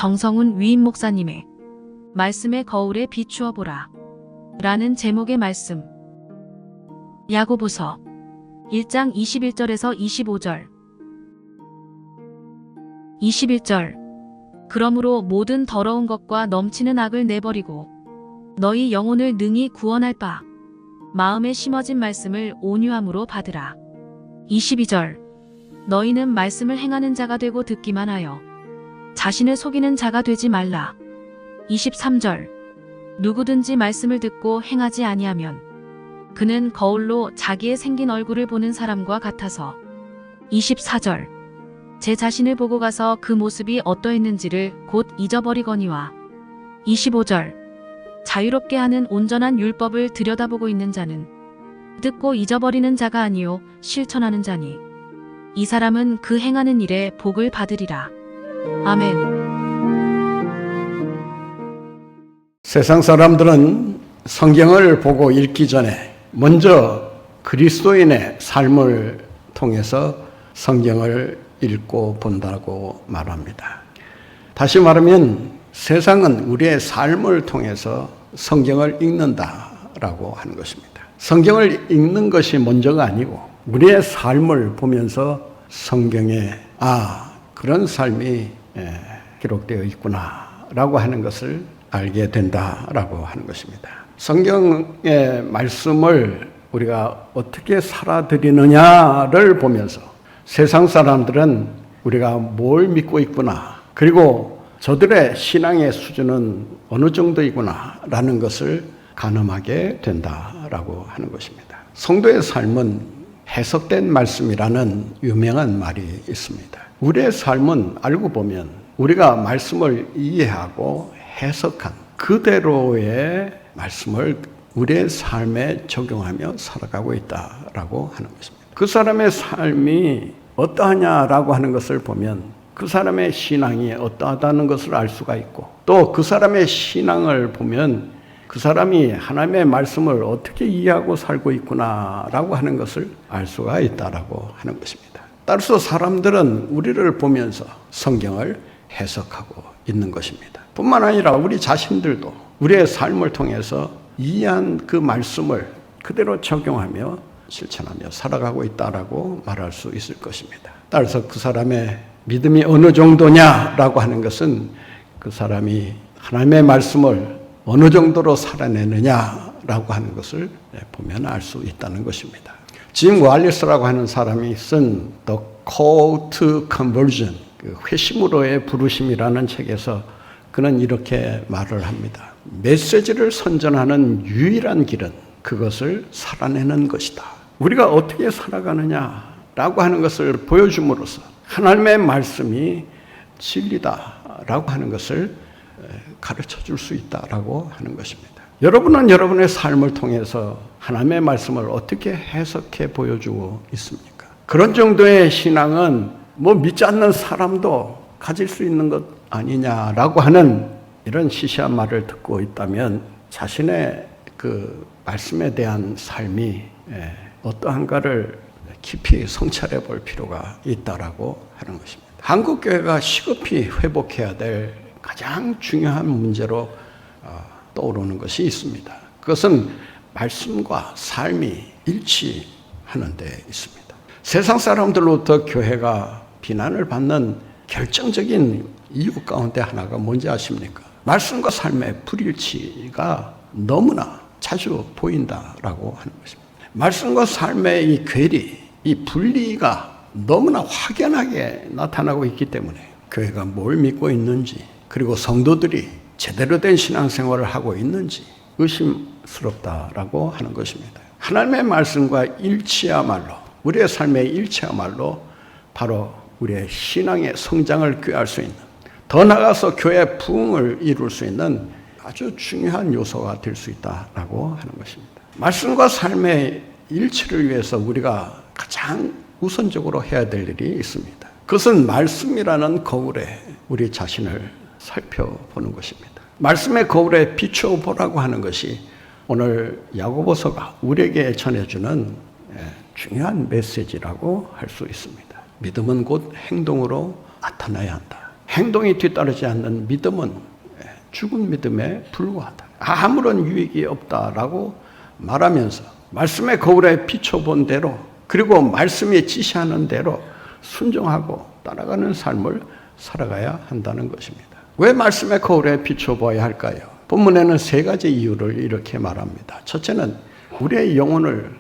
정성훈 위임 목사님의 말씀의 거울에 비추어 보라 라는 제목의 말씀. 야고보서 1장 21절에서 25절. 21절. 그러므로 모든 더러운 것과 넘치는 악을 내버리고 너희 영혼을 능히 구원할 바 마음에 심어진 말씀을 온유함으로 받으라. 22절. 너희는 말씀을 행하는 자가 되고 듣기만 하여 자신을 속이는 자가 되지 말라. 23절. 누구든지 말씀을 듣고 행하지 아니하면 그는 거울로 자기의 생긴 얼굴을 보는 사람과 같아서. 24절. 제 자신을 보고 가서 그 모습이 어떠했는지를 곧 잊어버리거니와. 25절. 자유롭게 하는 온전한 율법을 들여다보고 있는 자는 듣고 잊어버리는 자가 아니요 실천하는 자니 이 사람은 그 행하는 일에 복을 받으리라. 아멘. 세상 사람들은 성경을 보고 읽기 전에 먼저 그리스도인의 삶을 통해서 성경을 읽고 본다고 말합니다. 다시 말하면 세상은 우리의 삶을 통해서 성경을 읽는다라고 하는 것입니다. 성경을 읽는 것이 먼저가 아니고 우리의 삶을 보면서 성경에 그런 삶이 기록되어 있구나라고 하는 것을 알게 된다라고 하는 것입니다. 성경의 말씀을 우리가 어떻게 살아들이느냐를 보면서 세상 사람들은 우리가 뭘 믿고 있구나, 그리고 저들의 신앙의 수준은 어느 정도이구나라는 것을 가늠하게 된다라고 하는 것입니다. 성도의 삶은 해석된 말씀이라는 유명한 말이 있습니다. 우리의 삶은 알고 보면 우리가 말씀을 이해하고 해석한 그대로의 말씀을 우리의 삶에 적용하며 살아가고 있다라고 하는 것입니다. 그 사람의 삶이 어떠하냐라고 하는 것을 보면 그 사람의 신앙이 어떠하다는 것을 알 수가 있고, 또 그 사람의 신앙을 보면 그 사람이 하나님의 말씀을 어떻게 이해하고 살고 있구나라고 하는 것을 알 수가 있다라고 하는 것입니다. 따라서 사람들은 우리를 보면서 성경을 해석하고 있는 것입니다. 뿐만 아니라 우리 자신들도 우리의 삶을 통해서 이해한 그 말씀을 그대로 적용하며 실천하며 살아가고 있다라고 말할 수 있을 것입니다. 따라서 그 사람의 믿음이 어느 정도냐라고 하는 것은 그 사람이 하나님의 말씀을 어느 정도로 살아내느냐라고 하는 것을 보면 알 수 있다는 것입니다. 짐 왈리스라고 하는 사람이 쓴 The Call to Conversion, 그 회심으로의 부르심이라는 책에서 그는 이렇게 말을 합니다. 메시지를 선전하는 유일한 길은 그것을 살아내는 것이다. 우리가 어떻게 살아가느냐라고 하는 것을 보여줌으로써 하나님의 말씀이 진리다라고 하는 것을 가르쳐 줄 수 있다라고 하는 것입니다. 여러분은 여러분의 삶을 통해서 하나님의 말씀을 어떻게 해석해 보여주고 있습니까? 그런 정도의 신앙은 믿지 않는 사람도 가질 수 있는 것 아니냐라고 하는 이런 시시한 말을 듣고 있다면 자신의 그 말씀에 대한 삶이 어떠한가를 깊이 성찰해 볼 필요가 있다라고 하는 것입니다. 한국교회가 시급히 회복해야 될 가장 중요한 문제로 떠오르는 것이 있습니다. 그것은 말씀과 삶이 일치하는 데 있습니다. 세상 사람들로부터 교회가 비난을 받는 결정적인 이유 가운데 하나가 뭔지 아십니까? 말씀과 삶의 불일치가 너무나 자주 보인다라고 하는 것입니다. 말씀과 삶의 이 괴리, 이 분리가 너무나 확연하게 나타나고 있기 때문에 교회가 뭘 믿고 있는지, 그리고 성도들이 제대로 된 신앙생활을 하고 있는지 의심스럽다라고 하는 것입니다. 하나님의 말씀과 일치야말로, 우리의 삶의 일치야말로 바로 우리의 신앙의 성장을 꾀할 수 있는, 더 나아가서 교회의 부흥을 이룰 수 있는 아주 중요한 요소가 될 수 있다라고 하는 것입니다. 말씀과 삶의 일치를 위해서 우리가 가장 우선적으로 해야 될 일이 있습니다. 그것은 말씀이라는 거울에 우리 자신을 살펴보는 것입니다. 말씀의 거울에 비추어 보라고 하는 것이 오늘 야고보서가 우리에게 전해주는 중요한 메시지라고 할 수 있습니다. 믿음은 곧 행동으로 나타나야 한다. 행동이 뒤따르지 않는 믿음은 죽은 믿음에 불과하다. 아무런 유익이 없다라고 말하면서 말씀의 거울에 비춰본 대로 그리고 말씀이 지시하는 대로 순종하고 따라가는 삶을 살아가야 한다는 것입니다. 왜 말씀의 거울에 비춰봐야 할까요? 본문에는 세 가지 이유를 이렇게 말합니다. 첫째는 우리의 영혼을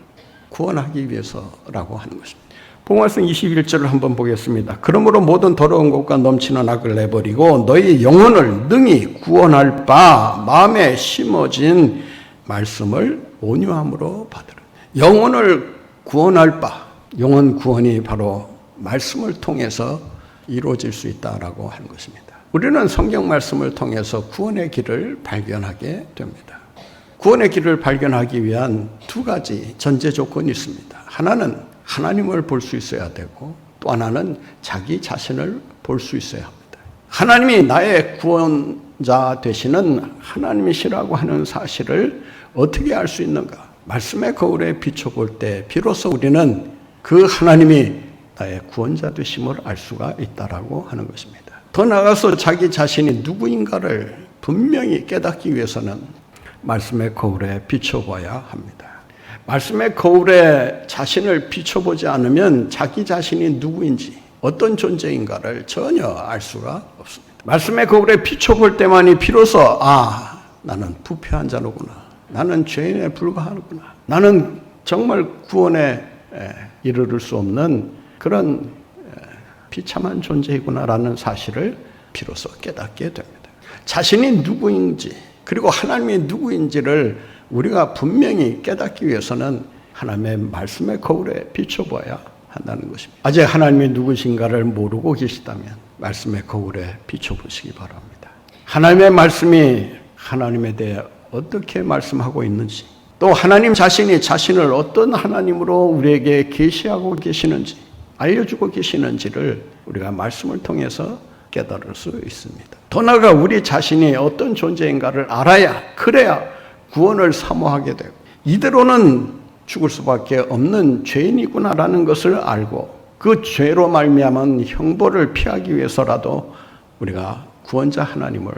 구원하기 위해서라고 하는 것입니다. 본문말씀 21절을 한번 보겠습니다. 그러므로 모든 더러운 것과 넘치는 악을 내버리고 너희 영혼을 능히 구원할 바 마음에 심어진 말씀을 온유함으로 받으라. 영혼을 구원할 바, 영혼 구원이 바로 말씀을 통해서 이루어질 수 있다라고 하는 것입니다. 우리는 성경 말씀을 통해서 구원의 길을 발견하게 됩니다. 구원의 길을 발견하기 위한 두 가지 전제 조건이 있습니다. 하나는 하나님을 볼 수 있어야 되고 또 하나는 자기 자신을 볼 수 있어야 합니다. 하나님이 나의 구원자 되시는 하나님이시라고 하는 사실을 어떻게 알 수 있는가? 말씀의 거울에 비춰볼 때 비로소 우리는 그 하나님이 나의 구원자 되심을 알 수가 있다라고 하는 것입니다. 더 나아가서 자기 자신이 누구인가를 분명히 깨닫기 위해서는 말씀의 거울에 비춰봐야 합니다. 말씀의 거울에 자신을 비춰보지 않으면 자기 자신이 누구인지 어떤 존재인가를 전혀 알 수가 없습니다. 말씀의 거울에 비춰볼 때만이 비로소 나는 부패한 자로구나. 나는 죄인에 불과하구나. 나는 정말 구원에 이르를 수 없는 그런 비참한 존재이구나라는 사실을 비로소 깨닫게 됩니다. 자신이 누구인지 그리고 하나님이 누구인지를 우리가 분명히 깨닫기 위해서는 하나님의 말씀의 거울에 비춰봐야 한다는 것입니다. 아직 하나님이 누구신가를 모르고 계시다면 말씀의 거울에 비춰보시기 바랍니다. 하나님의 말씀이 하나님에 대해 어떻게 말씀하고 있는지 또 하나님 자신이 자신을 어떤 하나님으로 우리에게 계시하고 계시는지 알려주고 계시는지를 우리가 말씀을 통해서 깨달을 수 있습니다. 더 나아가 우리 자신이 어떤 존재인가를 알아야 그래야 구원을 사모하게 되고 이대로는 죽을 수밖에 없는 죄인이구나라는 것을 알고 그 죄로 말미암은 형벌을 피하기 위해서라도 우리가 구원자 하나님을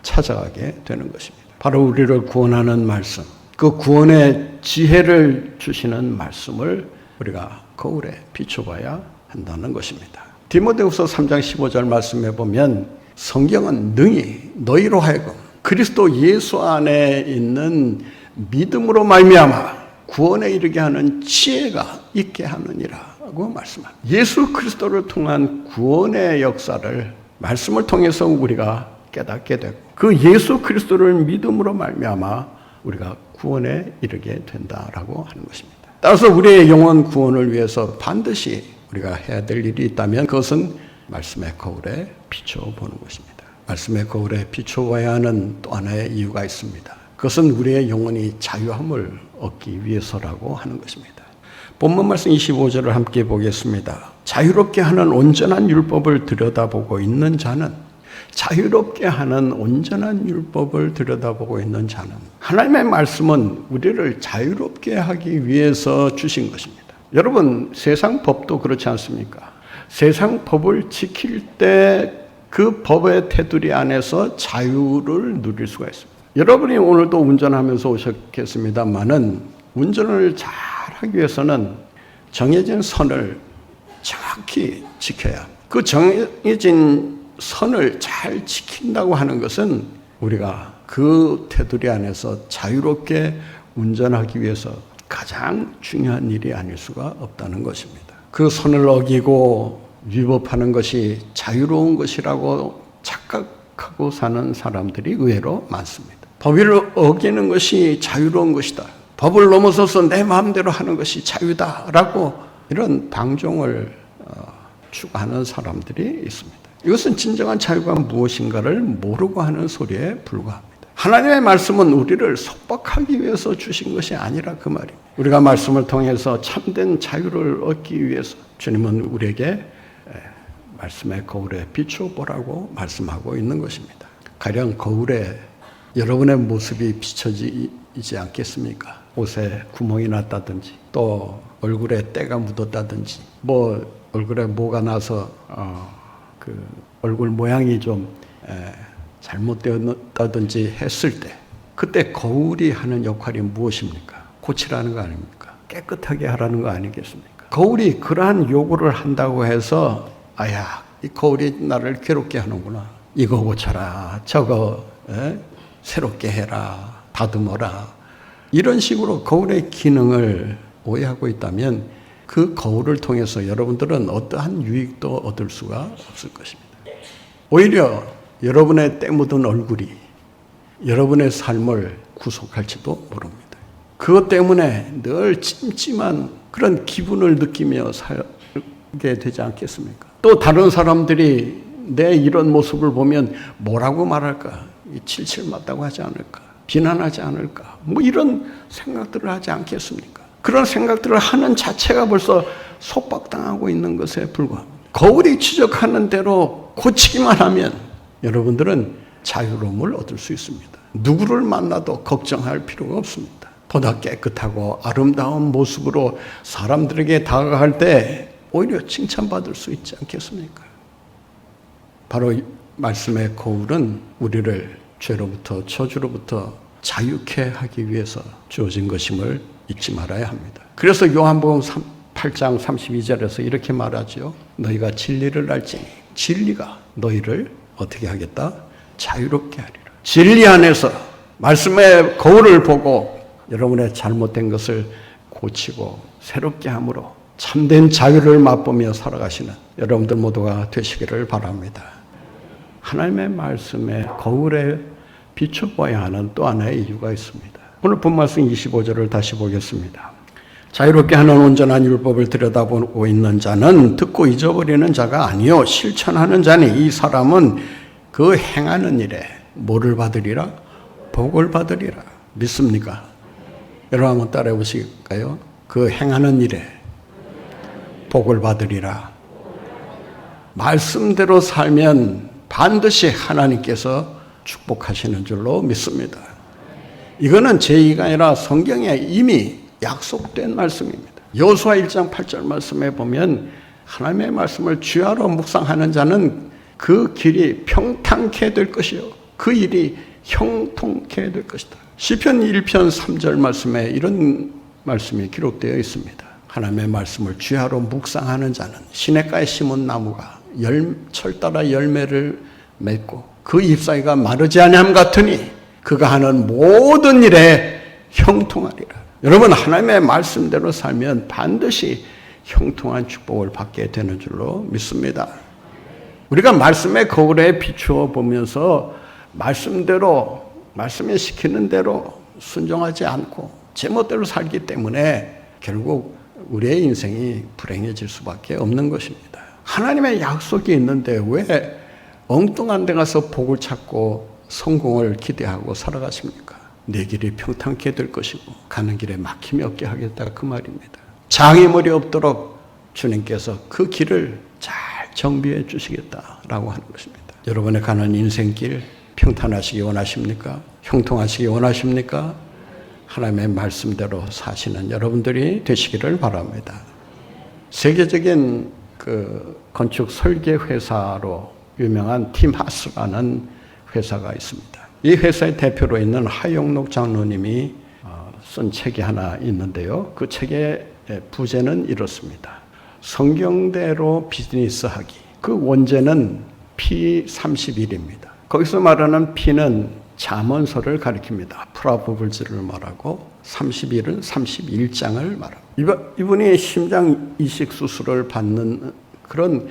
찾아가게 되는 것입니다. 바로 우리를 구원하는 말씀, 그 구원의 지혜를 주시는 말씀을 우리가 거울에 비춰봐야 한다는 것입니다. 디모데후서 3장 15절 말씀해 보면 성경은 능히 너희로 하여금 그리스도 예수 안에 있는 믿음으로 말미암아 구원에 이르게 하는 지혜가 있게 하느니라고 말씀합니다. 예수 그리스도를 통한 구원의 역사를 말씀을 통해서 우리가 깨닫게 되고 그 예수 그리스도를 믿음으로 말미암아 우리가 구원에 이르게 된다라고 하는 것입니다. 따라서 우리의 영혼 구원을 위해서 반드시 우리가 해야 될 일이 있다면 그것은 말씀의 거울에 비춰보는 것입니다. 말씀의 거울에 비춰봐야 하는 또 하나의 이유가 있습니다. 그것은 우리의 영혼이 자유함을 얻기 위해서라고 하는 것입니다. 본문 말씀 25절을 함께 보겠습니다. 자유롭게 하는 온전한 율법을 들여다보고 있는 자는 자유롭게 하는 온전한 율법을 들여다보고 있는 자는 하나님의 말씀은 우리를 자유롭게 하기 위해서 주신 것입니다. 여러분 세상 법도 그렇지 않습니까? 세상 법을 지킬 때 그 법의 테두리 안에서 자유를 누릴 수가 있습니다. 여러분이 오늘도 운전하면서 오셨겠습니다만은 운전을 잘 하기 위해서는 정해진 선을 정확히 지켜야 합니다. 그 정해진 선을 잘 지킨다고 하는 것은 우리가 그 테두리 안에서 자유롭게 운전하기 위해서 가장 중요한 일이 아닐 수가 없다는 것입니다. 그 선을 어기고 위법하는 것이 자유로운 것이라고 착각하고 사는 사람들이 의외로 많습니다. 법을 어기는 것이 자유로운 것이다. 법을 넘어서서 내 마음대로 하는 것이 자유다라고 이런 방종을 추구하는 사람들이 있습니다. 이것은 진정한 자유가 무엇인가를 모르고 하는 소리에 불과합니다. 하나님의 말씀은 우리를 속박하기 위해서 주신 것이 아니라 그 말입니다. 우리가 말씀을 통해서 참된 자유를 얻기 위해서 주님은 우리에게 말씀의 거울에 비춰보라고 말씀하고 있는 것입니다. 가령 거울에 여러분의 모습이 비춰지지 않겠습니까? 옷에 구멍이 났다든지 또 얼굴에 때가 묻었다든지 뭐 얼굴에 뭐가 나서 그 얼굴 모양이 좀 잘못되었다든지 했을 때 그때 거울이 하는 역할이 무엇입니까? 고치라는 거 아닙니까? 깨끗하게 하라는 거 아니겠습니까? 거울이 그러한 요구를 한다고 해서 아야 이 거울이 나를 괴롭게 하는구나. 이거 고쳐라. 저거 새롭게 해라. 다듬어라. 이런 식으로 거울의 기능을 오해하고 있다면 그 거울을 통해서 여러분들은 어떠한 유익도 얻을 수가 없을 것입니다. 오히려 여러분의 때 묻은 얼굴이 여러분의 삶을 구속할지도 모릅니다. 그것 때문에 늘 찜찜한 그런 기분을 느끼며 살게 되지 않겠습니까? 또 다른 사람들이 내 이런 모습을 보면 뭐라고 말할까? 칠칠 맞다고 하지 않을까? 비난하지 않을까? 뭐 이런 생각들을 하지 않겠습니까? 그런 생각들을 하는 자체가 벌써 속박당하고 있는 것에 불과합니다. 거울이 지적하는 대로 고치기만 하면 여러분들은 자유로움을 얻을 수 있습니다. 누구를 만나도 걱정할 필요가 없습니다. 보다 깨끗하고 아름다운 모습으로 사람들에게 다가갈 때 오히려 칭찬받을 수 있지 않겠습니까? 바로 이 말씀의 거울은 우리를 죄로부터 저주로부터 자유케 하기 위해서 주어진 것임을 잊지 말아야 합니다. 그래서 요한복음 8장 32절에서 이렇게 말하죠. 너희가 진리를 알지니 진리가 너희를 어떻게 하겠다? 자유롭게 하리라. 진리 안에서 말씀의 거울을 보고 여러분의 잘못된 것을 고치고 새롭게 함으로 참된 자유를 맛보며 살아가시는 여러분들 모두가 되시기를 바랍니다. 하나님의 말씀에 거울에 비춰봐야 하는 또 하나의 이유가 있습니다. 오늘 본 말씀 25절을 다시 보겠습니다. 자유롭게 하는 온전한 율법을 들여다보고 있는 자는 듣고 잊어버리는 자가 아니요 실천하는 자니 이 사람은 그 행하는 일에 뭐를 받으리라? 복을 받으리라. 믿습니까? 여러분 한번 따라해 보실까요? 그 행하는 일에 복을 받으리라. 말씀대로 살면 반드시 하나님께서 축복하시는 줄로 믿습니다. 이거는 제 얘기가 아니라 성경에 이미 약속된 말씀입니다. 여호수아 1장 8절 말씀에 보면 하나님의 말씀을 주야로 묵상하는 자는 그 길이 평탄케 될 것이요 그 일이 형통케 될 것이다. 시편 1편 3절 말씀에 이런 말씀이 기록되어 있습니다. 하나님의 말씀을 주야로 묵상하는 자는 시냇가에 심은 나무가 철 따라 열매를 맺고 그 잎사귀가 마르지 아니함 같으니 그가 하는 모든 일에 형통하리라. 여러분 하나님의 말씀대로 살면 반드시 형통한 축복을 받게 되는 줄로 믿습니다. 우리가 말씀의 거울에 비추어 보면서 말씀대로 말씀에 시키는 대로 순종하지 않고 제멋대로 살기 때문에 결국 우리의 인생이 불행해질 수밖에 없는 것입니다. 하나님의 약속이 있는데 왜 엉뚱한 데 가서 복을 찾고 성공을 기대하고 살아가십니까? 내 길이 평탄케 될 것이고 가는 길에 막힘이 없게 하겠다 그 말입니다. 장애물이 없도록 주님께서 그 길을 잘 정비해 주시겠다라고 하는 것입니다. 여러분의 가는 인생길 평탄하시기 원하십니까? 형통하시기 원하십니까? 하나님의 말씀대로 사시는 여러분들이 되시기를 바랍니다. 세계적인 그 건축 설계 회사로 유명한 팀하스라는 회사가 있습니다. 이 회사의 대표로 있는 하용록 장로님이 쓴 책이 하나 있는데요. 그 책의 부제는 이렇습니다. 성경대로 비즈니스하기. 그 원제는 P31입니다. 거기서 말하는 P는 잠언서를 가리킵니다. 프로버블스를 말하고 31은 31장을 말합니다. 이분이 심장 이식 수술을 받는 그런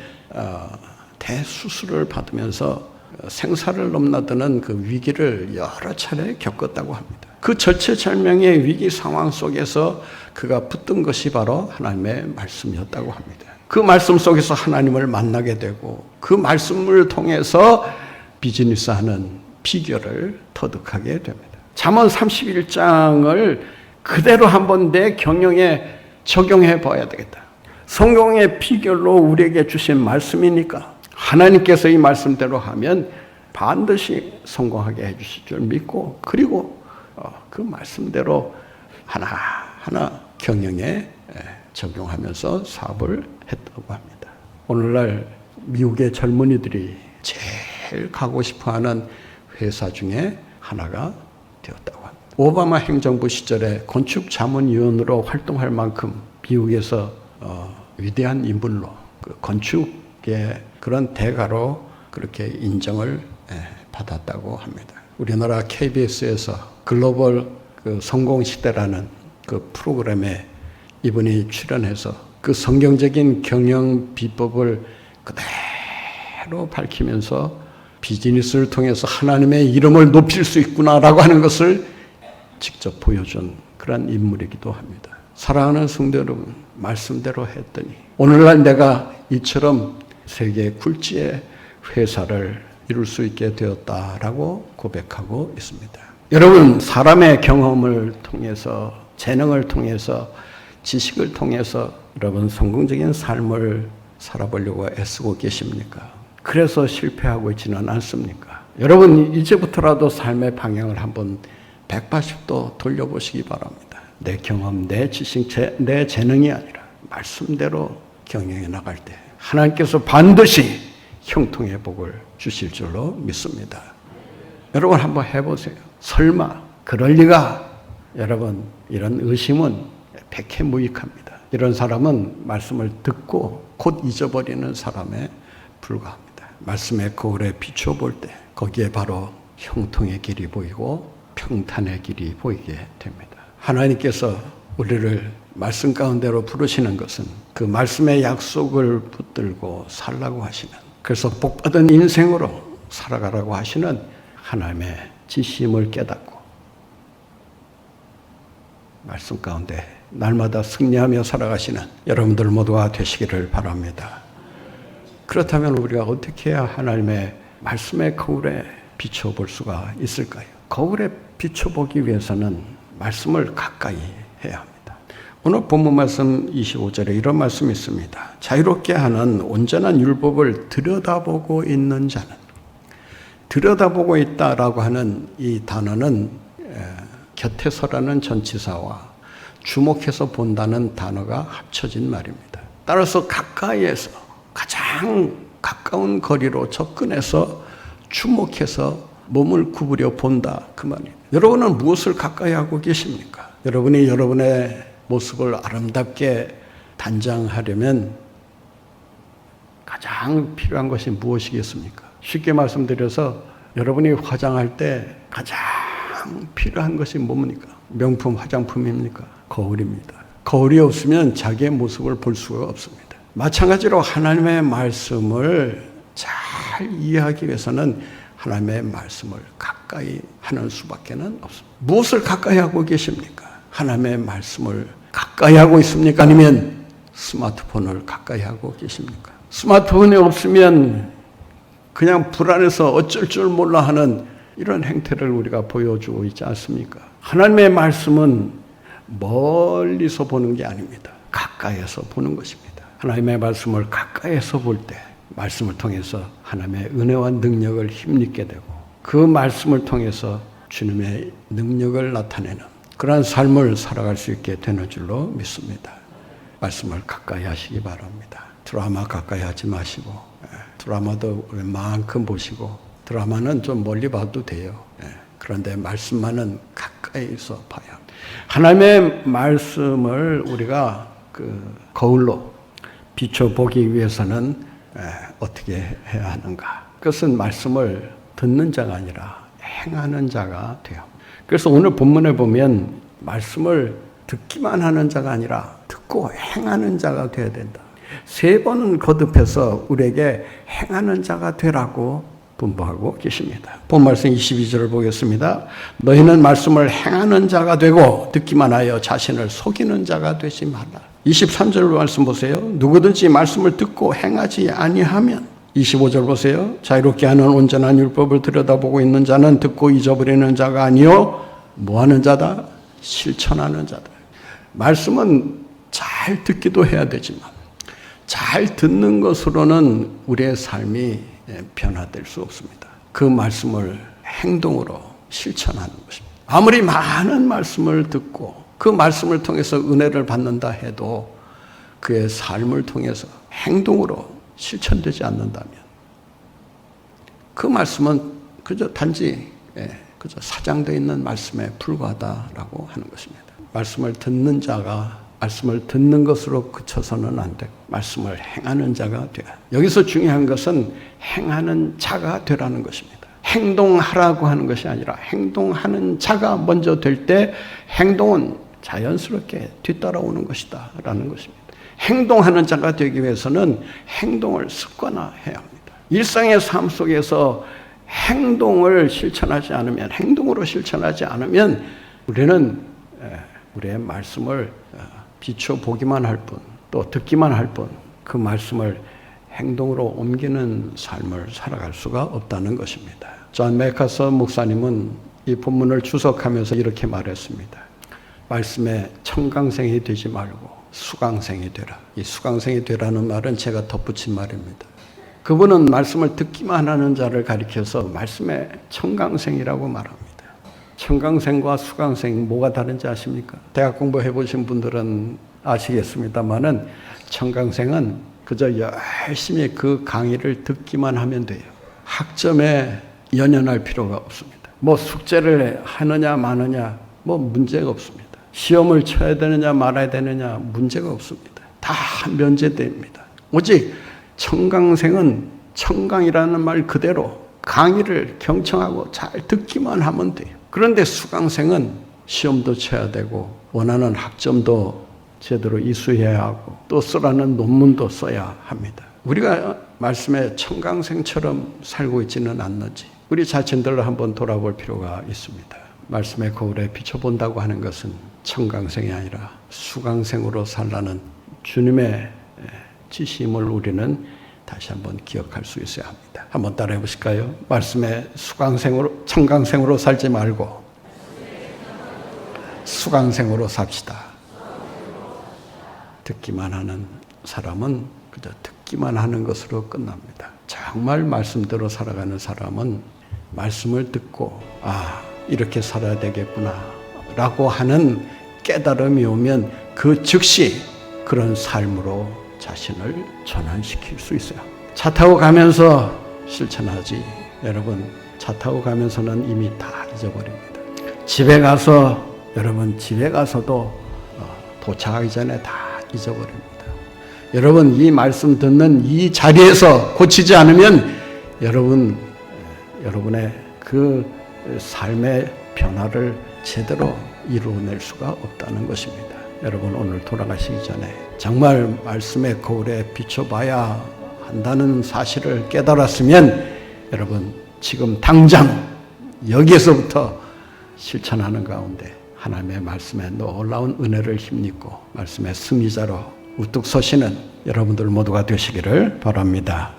대수술을 받으면서 생사를 넘나드는 그 위기를 여러 차례 겪었다고 합니다. 그 절체절명의 위기 상황 속에서 그가 붙든 것이 바로 하나님의 말씀이었다고 합니다. 그 말씀 속에서 하나님을 만나게 되고 그 말씀을 통해서 비즈니스하는 비결을 터득하게 됩니다. 잠언 31장을 그대로 한번 내 경영에 적용해 봐야 되겠다. 성경의 비결로 우리에게 주신 말씀이니까 하나님께서 이 말씀대로 하면 반드시 성공하게 해주실 줄 믿고 그리고 그 말씀대로 하나하나 경영에 적용하면서 사업을 했다고 합니다. 오늘날 미국의 젊은이들이 제일 가고 싶어하는 회사 중에 하나가 되었다고 합니다. 오바마 행정부 시절에 건축자문위원으로 활동할 만큼 미국에서 위대한 인물로 그 건축의 그런 대가로 그렇게 인정을 받았다고 합니다. 우리나라 KBS에서 글로벌 그 성공시대라는 그 프로그램에 이분이 출연해서 그 성경적인 경영 비법을 그대로 밝히면서 비즈니스를 통해서 하나님의 이름을 높일 수 있구나라고 하는 것을 직접 보여준 그런 인물이기도 합니다. 사랑하는 성도 여러분, 말씀대로 했더니 오늘날 내가 이처럼 세계 굴지의 회사를 이룰 수 있게 되었다라고 고백하고 있습니다. 여러분, 사람의 경험을 통해서, 재능을 통해서, 지식을 통해서 여러분 성공적인 삶을 살아보려고 애쓰고 계십니까? 그래서 실패하고 있지는 않습니까? 여러분, 이제부터라도 삶의 방향을 한번 180도 돌려보시기 바랍니다. 내 경험, 내 지식, 내 재능이 아니라 말씀대로 경영해 나갈 때 하나님께서 반드시 형통의 복을 주실 줄로 믿습니다. 여러분 한번 해보세요. 설마 그럴 리가? 여러분, 이런 의심은 백해무익합니다. 이런 사람은 말씀을 듣고 곧 잊어버리는 사람에 불과합니다. 말씀의 거울에 비춰볼 때 거기에 바로 형통의 길이 보이고 평탄의 길이 보이게 됩니다. 하나님께서 우리를 말씀 가운데로 부르시는 것은 그 말씀의 약속을 붙들고 살라고 하시는, 그래서 복받은 인생으로 살아가라고 하시는 하나님의 지심을 깨닫고 말씀 가운데 날마다 승리하며 살아가시는 여러분들 모두가 되시기를 바랍니다. 그렇다면 우리가 어떻게 해야 하나님의 말씀의 거울에 비춰볼 수가 있을까요? 거울에 비춰보기 위해서는 말씀을 가까이 해야 합니다. 오늘 본문 말씀 25절에 이런 말씀이 있습니다. 자유롭게 하는 온전한 율법을 들여다보고 있는 자는, 들여다보고 있다라고 하는 이 단어는 곁에서라는 전치사와 주목해서 본다는 단어가 합쳐진 말입니다. 따라서 가까이에서 가장 가까운 거리로 접근해서 주목해서 몸을 구부려 본다, 그 말이에요. 여러분은 무엇을 가까이 하고 계십니까? 여러분이 여러분의 모습을 아름답게 단장하려면 가장 필요한 것이 무엇이겠습니까? 쉽게 말씀드려서 여러분이 화장할 때 가장 필요한 것이 뭡니까? 명품 화장품입니까? 거울입니다. 거울이 없으면 자기의 모습을 볼 수가 없습니다. 마찬가지로 하나님의 말씀을 잘 이해하기 위해서는 하나님의 말씀을 가까이 하는 수밖에는 없습니다. 무엇을 가까이 하고 계십니까? 하나님의 말씀을 가까이 하고 있습니까? 아니면 스마트폰을 가까이 하고 계십니까? 스마트폰이 없으면 그냥 불안해서 어쩔 줄 몰라 하는 이런 행태를 우리가 보여주고 있지 않습니까? 하나님의 말씀은 멀리서 보는 게 아닙니다. 가까이에서 보는 것입니다. 하나님의 말씀을 가까이에서 볼 때 말씀을 통해서 하나님의 은혜와 능력을 힘입게 되고 그 말씀을 통해서 주님의 능력을 나타내는 그러한 삶을 살아갈 수 있게 되는 줄로 믿습니다. 말씀을 가까이 하시기 바랍니다. 드라마 가까이 하지 마시고, 드라마도 웬만큼 보시고, 드라마는 좀 멀리 봐도 돼요. 그런데 말씀만은 가까이서 봐야 합니다. 하나님의 말씀을 우리가 그 거울로 비춰보기 위해서는 어떻게 해야 하는가? 그것은 말씀을 듣는 자가 아니라 행하는 자가 돼요. 그래서 오늘 본문에 보면 말씀을 듣기만 하는 자가 아니라 듣고 행하는 자가 되어야 된다. 3번 거듭해서 우리에게 행하는 자가 되라고 분부하고 계십니다. 본 말씀 22절을 보겠습니다. 너희는 말씀을 행하는 자가 되고 듣기만 하여 자신을 속이는 자가 되지 말라. 23절 말씀 보세요. 누구든지 말씀을 듣고 행하지 아니하면, 25절 보세요. 자유롭게 하는 온전한 율법을 들여다보고 있는 자는 듣고 잊어버리는 자가 아니요 뭐하는 자다? 실천하는 자다. 말씀은 잘 듣기도 해야 되지만 잘 듣는 것으로는 우리의 삶이 변화될 수 없습니다. 그 말씀을 행동으로 실천하는 것입니다. 아무리 많은 말씀을 듣고 그 말씀을 통해서 은혜를 받는다 해도 그의 삶을 통해서 행동으로 실천되지 않는다면 그 말씀은 그저 단지 그저 사장되어 있는 말씀에 불과하다라고 하는 것입니다. 말씀을 듣는 자가 말씀을 듣는 것으로 그쳐서는 안 되고 말씀을 행하는 자가 되어야. 여기서 중요한 것은 행하는 자가 되라는 것입니다. 행동하라고 하는 것이 아니라 행동하는 자가 먼저 될 때 행동은 자연스럽게 뒤따라오는 것이다 라는 것입니다. 행동하는 자가 되기 위해서는 행동을 습관화해야 합니다. 일상의 삶 속에서 행동을 실천하지 않으면, 행동으로 실천하지 않으면 우리는 우리의 말씀을 비춰보기만 할 뿐, 또 듣기만 할 뿐, 그 말씀을 행동으로 옮기는 삶을 살아갈 수가 없다는 것입니다. 존 맥카서 목사님은 이 본문을 주석하면서 이렇게 말했습니다. 말씀에 청강생이 되지 말고 수강생이 되라. 이 수강생이 되라는 말은 제가 덧붙인 말입니다. 그분은 말씀을 듣기만 하는 자를 가리켜서 말씀에 청강생이라고 말합니다. 청강생과 수강생 뭐가 다른지 아십니까? 대학 공부해 보신 분들은 아시겠습니다만은 청강생은 그저 열심히 그 강의를 듣기만 하면 돼요. 학점에 연연할 필요가 없습니다. 뭐 숙제를 하느냐 마느냐 뭐 문제가 없습니다. 시험을 쳐야 되느냐 말아야 되느냐 문제가 없습니다. 다 면제됩니다. 오직 청강생은 청강이라는 말 그대로 강의를 경청하고 잘 듣기만 하면 돼요. 그런데 수강생은 시험도 쳐야 되고 원하는 학점도 제대로 이수해야 하고 또 쓰라는 논문도 써야 합니다. 우리가 말씀에 청강생처럼 살고 있지는 않는지 우리 자신들을 한번 돌아볼 필요가 있습니다. 말씀의 거울에 비춰본다고 하는 것은 청강생이 아니라 수강생으로 살라는 주님의 지심을 우리는 다시 한번 기억할 수 있어야 합니다. 한번 따라해 보실까요? 말씀에 수강생으로, 청강생으로 살지 말고 수강생으로 삽시다. 듣기만 하는 사람은 그저 듣기만 하는 것으로 끝납니다. 정말 말씀대로 살아가는 사람은 말씀을 듣고 이렇게 살아야 되겠구나 라고 하는 깨달음이 오면 그 즉시 그런 삶으로 자신을 전환시킬 수 있어요. 차 타고 가면서 실천하지. 여러분, 차 타고 가면서는 이미 다 잊어버립니다. 집에 가서 여러분 집에 가서도 도착하기 전에 다 잊어버립니다. 여러분 이 말씀 듣는 이 자리에서 고치지 않으면 여러분의 그 삶의 변화를 제대로 이루어낼 수가 없다는 것입니다. 여러분 오늘 돌아가시기 전에 정말 말씀의 거울에 비춰봐야 한다는 사실을 깨달았으면 여러분 지금 당장 여기에서부터 실천하는 가운데 하나님의 말씀에 놀라운 은혜를 힘입고 말씀의 승리자로 우뚝 서시는 여러분들 모두가 되시기를 바랍니다.